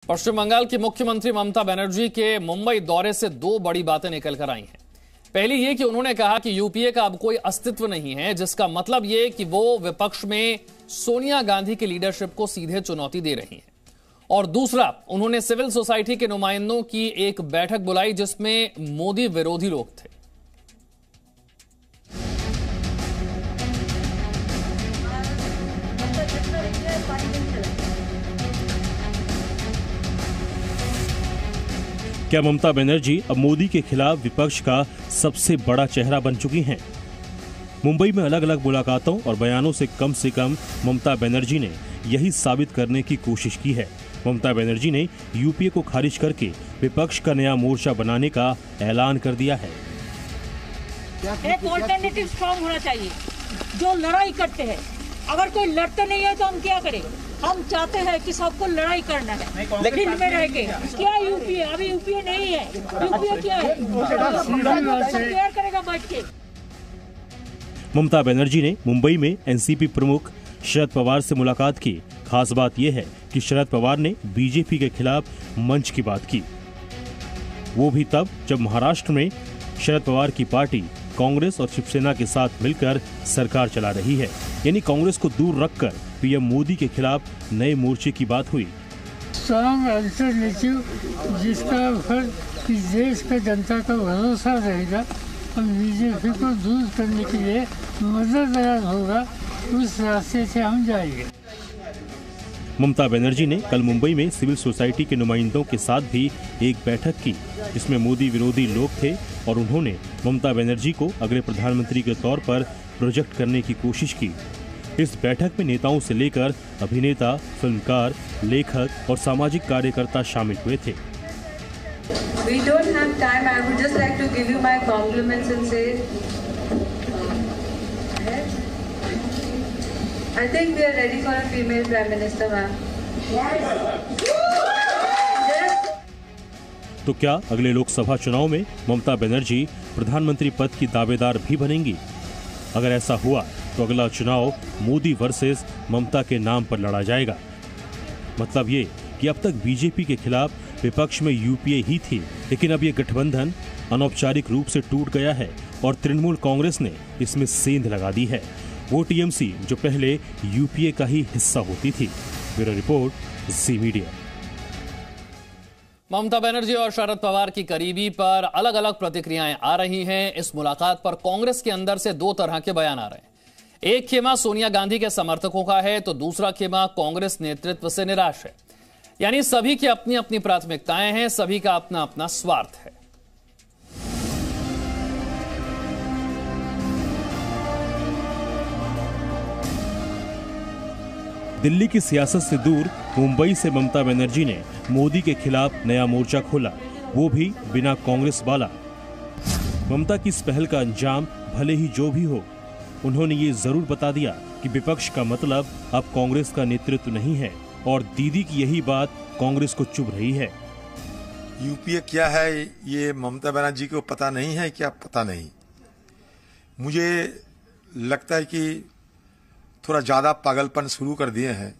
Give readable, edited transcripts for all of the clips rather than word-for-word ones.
पश्चिम बंगाल की मुख्यमंत्री ममता बनर्जी के मुंबई दौरे से दो बड़ी बातें निकल कर आई हैं। पहली ये कि उन्होंने कहा कि यूपीए का अब कोई अस्तित्व नहीं है, जिसका मतलब ये कि वो विपक्ष में सोनिया गांधी की लीडरशिप को सीधे चुनौती दे रही हैं। और दूसरा, उन्होंने सिविल सोसाइटी के नुमाइंदों की एक बैठक बुलाई जिसमें मोदी विरोधी लोग थे। क्या ममता बनर्जी अब मोदी के खिलाफ विपक्ष का सबसे बड़ा चेहरा बन चुकी हैं? मुंबई में अलग अलग मुलाकातों और बयानों से कम ममता बनर्जी ने यही साबित करने की कोशिश की है। ममता बनर्जी ने यूपीए को खारिज करके विपक्ष का नया मोर्चा बनाने का ऐलान कर दिया है। एक ऑल्टरनेटिव स्ट्रॉन्ग होना चाहिए जो लड़ाई करते हैं। अगर कोई लड़ते नहीं है तो हम क्या करें? हम चाहते हैं कि सबको लड़ाई करना है, लेकिन में रह के क्या यूपीए? अभी यूपीए नहीं है। यूपीए क्या है? तैयार करेगा बैठ के। ममता बनर्जी ने मुंबई में एनसीपी प्रमुख शरद पवार से मुलाकात की। खास बात यह है कि शरद पवार ने बीजेपी के खिलाफ मंच की बात की, वो भी तब जब महाराष्ट्र में शरद पवार की पार्टी कांग्रेस और शिवसेना के साथ मिलकर सरकार चला रही है। यानी कांग्रेस को दूर रखकर पीएम मोदी के खिलाफ नए मोर्चे की बात हुई। स्ट्रॉन्ग अल्टरनेटिव जिसका फल कि देश का जनता का भरोसा रहेगा और बीजेपी को दूर करने के लिए मददगार होगा, उस रास्ते से हम जाएंगे। ममता बनर्जी ने कल मुंबई में सिविल सोसाइटी के नुमाइंदों के साथ भी एक बैठक की जिसमें मोदी विरोधी लोग थे और उन्होंने ममता बनर्जी को अगले प्रधानमंत्री के तौर पर प्रोजेक्ट करने की कोशिश की। इस बैठक में नेताओं से लेकर अभिनेता, फिल्मकार, लेखक और सामाजिक कार्यकर्ता शामिल हुए थे। We don't have time. I would just like to give you my compliments and say, I think we are ready for a female Prime Minister, ma'am. तो क्या अगले लोकसभा चुनाव में ममता बनर्जी प्रधानमंत्री पद की दावेदार भी बनेंगी? अगर ऐसा हुआ तो अगला चुनाव मोदी वर्सेस ममता के नाम पर लड़ा जाएगा। मतलब ये कि अब तक बीजेपी के खिलाफ विपक्ष में यूपीए ही थी, लेकिन अब ये गठबंधन अनौपचारिक रूप से टूट गया है और तृणमूल कांग्रेस ने इसमें सेंध लगा दी है। वो टीएमसी जो पहले यूपीए का ही हिस्सा होती थी। ब्यूरो रिपोर्ट, जी मीडिया। ममता बनर्जी और शरद पवार की करीबी पर अलग अलग प्रतिक्रियाएं आ रही हैं। इस मुलाकात पर कांग्रेस के अंदर से दो तरह के बयान आ रहे हैं। एक खेमा सोनिया गांधी के समर्थकों का है तो दूसरा खेमा कांग्रेस नेतृत्व से निराश है। यानी सभी की अपनी अपनी प्राथमिकताएं हैं, सभी का अपना अपना स्वार्थ है। दिल्ली की सियासत से दूर मुंबई से ममता बनर्जी ने मोदी के खिलाफ नया मोर्चा खोला, वो भी बिना कांग्रेस वाला। ममता की इस पहल का अंजाम भले ही जो भी हो, उन्होंने ये जरूर बता दिया कि विपक्ष का मतलब अब कांग्रेस का नेतृत्व नहीं है और दीदी की यही बात कांग्रेस को चुभ रही है। यूपीए क्या है ये ममता बनर्जी को पता नहीं है, क्या पता नहीं। मुझे लगता है कि थोड़ा ज्यादा पागलपन शुरू कर दिए हैं।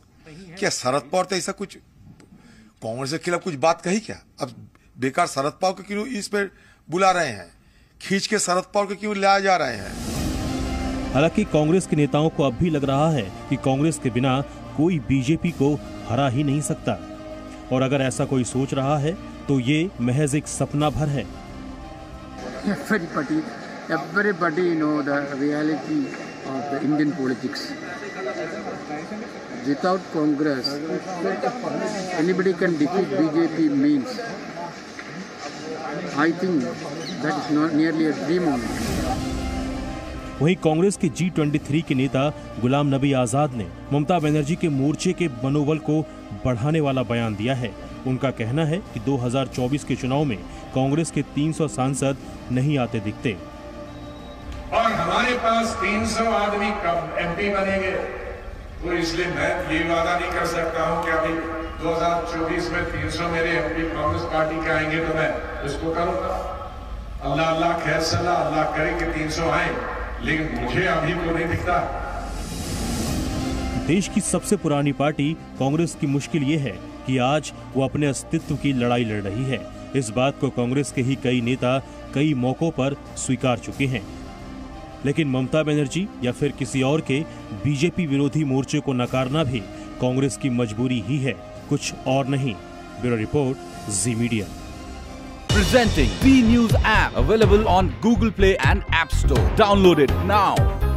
क्या शरद पवार तो ऐसा कुछ कांग्रेस के खिलाफ कुछ बात कही क्या? अब बेकार शरद पवार को क्यों इस पे बुला रहे हैं, खींच के शरद पवार को क्यों लाया जा रहे हैं? हालांकि कांग्रेस के नेताओं को अब भी लग रहा है कि कांग्रेस के बिना कोई बीजेपी को हरा ही नहीं सकता, और अगर ऐसा कोई सोच रहा है तो ये महज एक सपना भर है। Everybody know the reality of the Indian politics. Without Congress, anybody can defeat BJP means. I think that is not nearly a dream only. वहीं कांग्रेस के G23 के नेता गुलाम नबी आजाद ने ममता बनर्जी के मोर्चे के मनोबल को बढ़ाने वाला बयान दिया है। उनका कहना है कि 2024 के चुनाव में कांग्रेस के 300 सांसद नहीं आते दिखते और हमारे पास 300 आदमी कब एमपी बनेंगे, तो इसलिए मैं ये वादा नहीं कर सकता हूं कि अभी 2024 में 300 मेरे एमपी कांग्रेस पार्टी के आएंगे तो मैं इसको करूंगा। अल्लाह अल्लाह खैर सलाह, अल्लाह करे कि 300 आए, लेकिन मुझे अभी तो नहीं दिखता। देश की सबसे पुरानी पार्टी कांग्रेस की मुश्किल ये है कि आज वो अपने अस्तित्व की लड़ाई लड़ रही है। इस बात को कांग्रेस के ही कई नेता कई मौकों पर स्वीकार चुके हैं, लेकिन ममता बनर्जी या फिर किसी और के बीजेपी विरोधी मोर्चे को नकारना भी कांग्रेस की मजबूरी ही है, कुछ और नहीं। Bureau report, ji media. Presenting V News app, available on Google Play and App Store. Download it now.